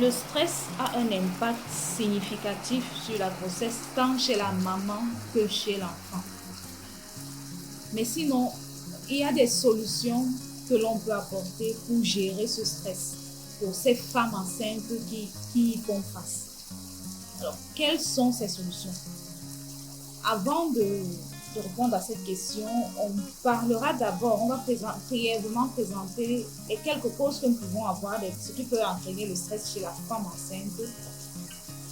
Le stress a un impact significatif sur la grossesse tant chez la maman que chez l'enfant. Mais sinon, il y a des solutions que l'on peut apporter pour gérer ce stress pour ces femmes enceintes qui y font face. Alors, quelles sont ces solutions? Avant de répondre à cette question, on parlera d'abord, on va brièvement présenter les quelques causes que nous pouvons avoir, ce qui peut entraîner le stress chez la femme enceinte.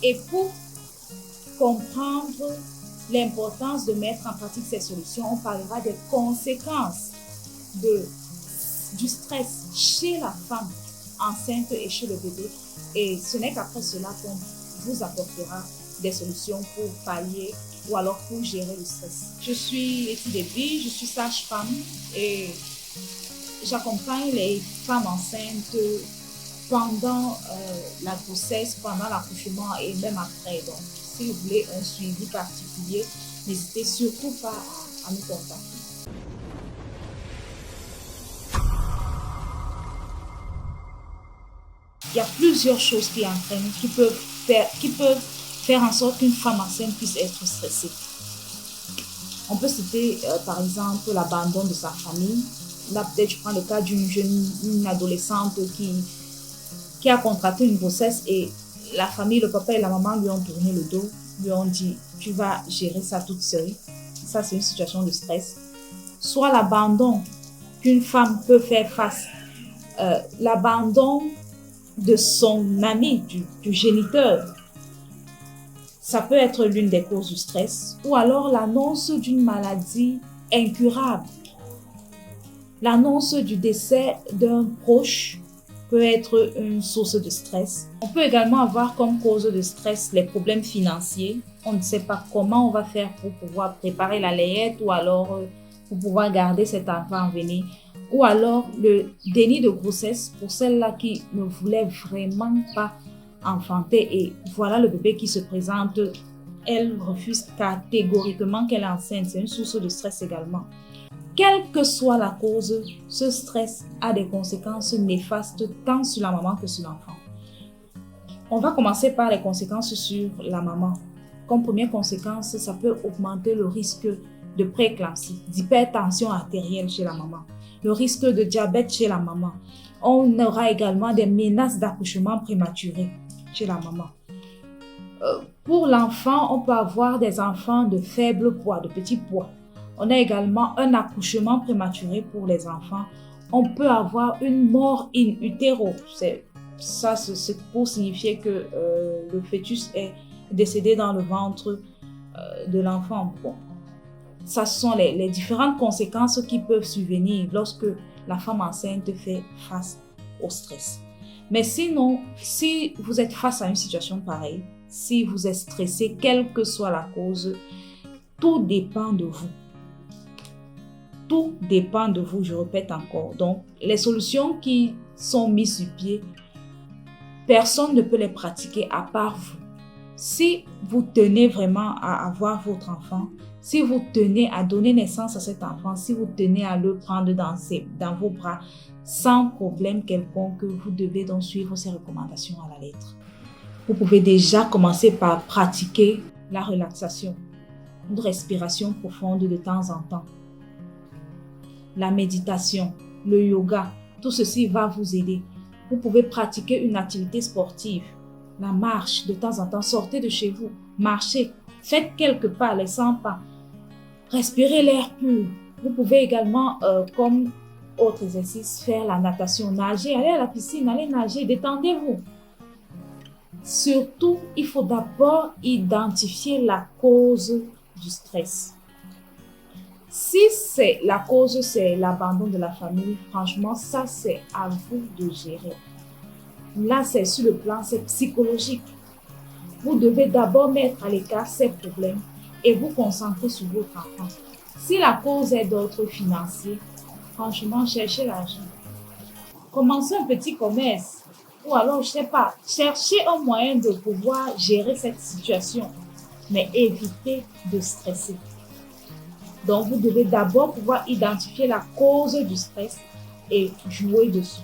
Et pour comprendre l'importance de mettre en pratique ces solutions, on parlera des conséquences du stress chez la femme enceinte et chez le bébé. Et ce n'est qu'après cela qu'on vous apportera des solutions pour pallier ou alors pour gérer le stress. Je suis Letty Deby, je suis sage-femme et j'accompagne les femmes enceintes pendant la grossesse, pendant l'accouchement et même après. Donc, si vous voulez un suivi particulier, n'hésitez surtout pas à nous contacter. Il y a plusieurs choses qui entraînent, qui peuvent faire en sorte qu'une femme enceinte puisse être stressée. On peut citer par exemple l'abandon de sa famille. Là, peut-être je prends le cas d'une adolescente qui a contracté une grossesse et la famille, le papa et la maman lui ont tourné le dos, lui ont dit tu vas gérer ça toute seule. Ça, c'est une situation de stress. Soit l'abandon qu'une femme peut faire face, l'abandon de son ami, du géniteur. Ça peut être l'une des causes du stress. Ou alors l'annonce d'une maladie incurable. L'annonce du décès d'un proche peut être une source de stress. On peut également avoir comme cause de stress les problèmes financiers. On ne sait pas comment on va faire pour pouvoir préparer la layette ou alors pour pouvoir garder cet enfant en venir. Ou alors le déni de grossesse pour celle-là qui ne voulait vraiment pas enfanter et voilà le bébé qui se présente. Elle refuse catégoriquement qu'elle est enceinte. C'est une source de stress également. Quelle que soit la cause, ce stress a des conséquences néfastes tant sur la maman que sur l'enfant. On va commencer par les conséquences sur la maman. Comme première conséquence, ça peut augmenter le risque de prééclampsie, d'hypertension artérielle chez la maman, le risque de diabète chez la maman. On aura également des menaces d'accouchement prématuré chez la maman. Pour l'enfant, on peut avoir des enfants de faible poids, de petit poids. On a également un accouchement prématuré pour les enfants. On peut avoir une mort in utero. C'est pour signifier que le fœtus est décédé dans le ventre de l'enfant. Bon. Ça sont les différentes conséquences qui peuvent survenir lorsque la femme enceinte fait face au stress. Mais sinon, si vous êtes face à une situation pareille, si vous êtes stressé, quelle que soit la cause, tout dépend de vous. Tout dépend de vous, je répète encore. Donc, les solutions qui sont mises sur pied, personne ne peut les pratiquer à part vous. Si vous tenez vraiment à avoir votre enfant, si vous tenez à donner naissance à cet enfant, si vous tenez à le prendre dans vos bras, sans problème quelconque, vous devez donc suivre ces recommandations à la lettre. Vous pouvez déjà commencer par pratiquer la relaxation, une respiration profonde de temps en temps. La méditation, le yoga, tout ceci va vous aider. Vous pouvez pratiquer une activité sportive, la marche de temps en temps, sortez de chez vous, marchez, faites quelques pas, les 100 pas, respirez l'air pur. Vous pouvez également, comme autre exercice, faire la natation, nager, allez à la piscine, allez nager, détendez-vous. Surtout, il faut d'abord identifier la cause du stress. Si la cause, c'est l'abandon de la famille, franchement, ça, c'est à vous de gérer. Là, c'est sur le plan, c'est psychologique. Vous devez d'abord mettre à l'écart ces problèmes et vous concentrer sur votre enfant. Si la cause est d'ordre financier, franchement, cherchez l'argent. Commencez un petit commerce ou alors, je ne sais pas, cherchez un moyen de pouvoir gérer cette situation, mais évitez de stresser. Donc, vous devez d'abord pouvoir identifier la cause du stress et jouer dessus.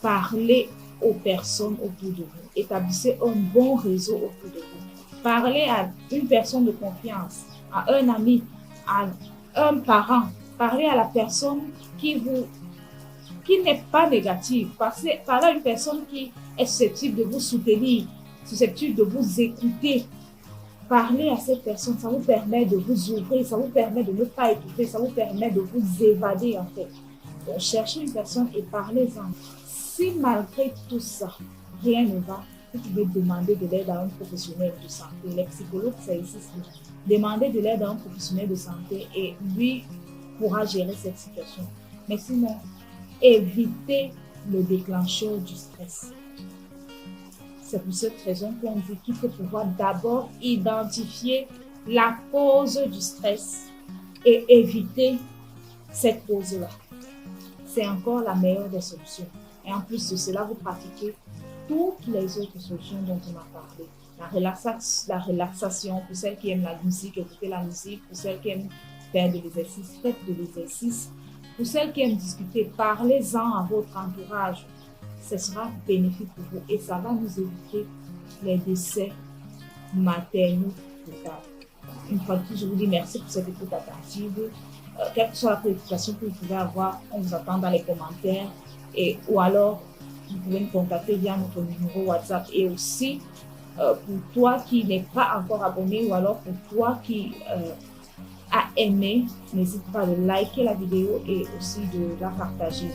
Parler aux personnes autour de vous. Établissez un bon réseau autour de vous. Parlez à une personne de confiance, à un ami, à un parent. Parlez à la personne qui n'est pas négative. Parlez à une personne qui est susceptible de vous soutenir, susceptible de vous écouter. Parler à cette personne, ça vous permet de vous ouvrir, ça vous permet de ne pas écouter, ça vous permet de vous évader en fait. Donc, cherchez une personne et parlez-en. Si malgré tout ça, rien ne va, vous pouvez demander de l'aide à un professionnel de santé. Les psychologues, c'est ici. Demandez de l'aide à un professionnel de santé et lui pourra gérer cette situation. Mais sinon, évitez le déclencheur du stress. C'est pour cette raison qu'on dit qu'il faut pouvoir d'abord identifier la cause du stress et éviter cette cause-là. C'est encore la meilleure des solutions. Et en plus de cela, vous pratiquez toutes les autres solutions dont on a parlé. La relaxation, pour celles qui aiment la musique, écoutez la musique. Pour celles qui aiment faire de l'exercice, faites de l'exercice. Pour celles qui aiment discuter, parlez-en à votre entourage. Ce sera bénéfique pour vous et ça va nous éviter les décès maternels plus tard. Une fois de plus, je vous dis merci pour cette écoute attentive. Quelle que soit la préoccupation que vous pouvez avoir, on vous attend dans les commentaires ou alors vous pouvez nous contacter via notre numéro WhatsApp. Et aussi, pour toi qui n'es pas encore abonné ou alors pour toi qui a aimé, n'hésite pas de liker la vidéo et aussi de la partager.